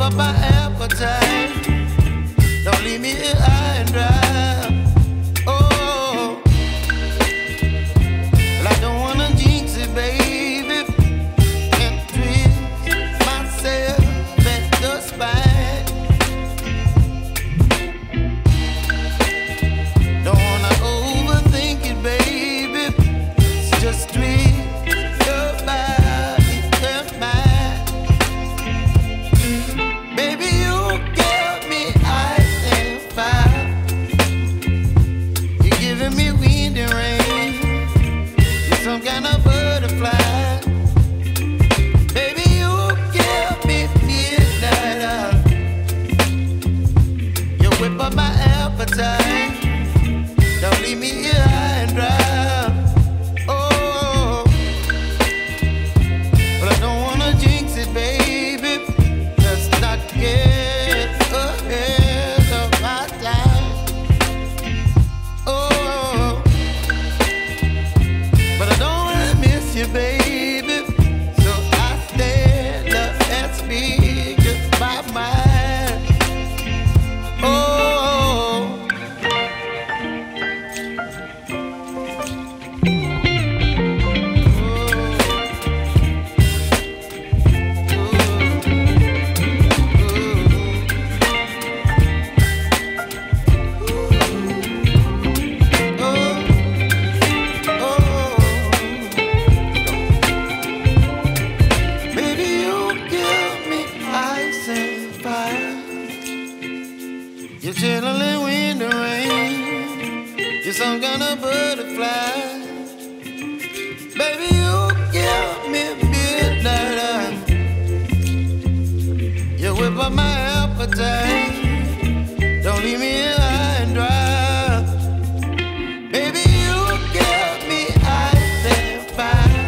up my appetite. Don't leave me here high and dry. Oh, well, I don't wanna jinx it, baby, and twist myself at the spine. Don't wanna overthink it, baby. It's just twist your body and mine. Baby, you give me ice and fire. You're giving me wind and rain. You're some kind of butterfly. Baby, you give me midnight. You whip up my appetite. Don't leave me here high and dry. Oh, but I don't wanna jinx it, baby. Let's not get ahead of my time. Oh, but I don't wanna miss you, baby. So I stand up and speak just my mind. Oh. You're chilling wind and rain. You're some kind of butterfly. Baby, you give me midnight. You whip up my appetite. Don't leave me here high and dry. Baby, you give me ice and fire.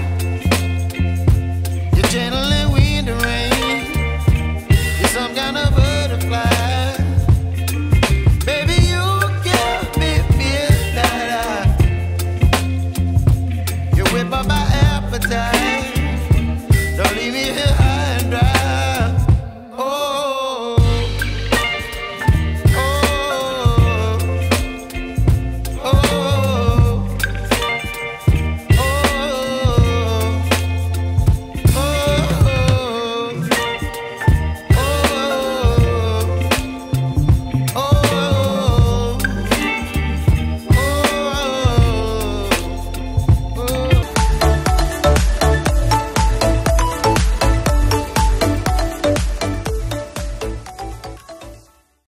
You're channeling wind and rain. You're some kind of butterfly. Whip up my appetite. Don't leave me here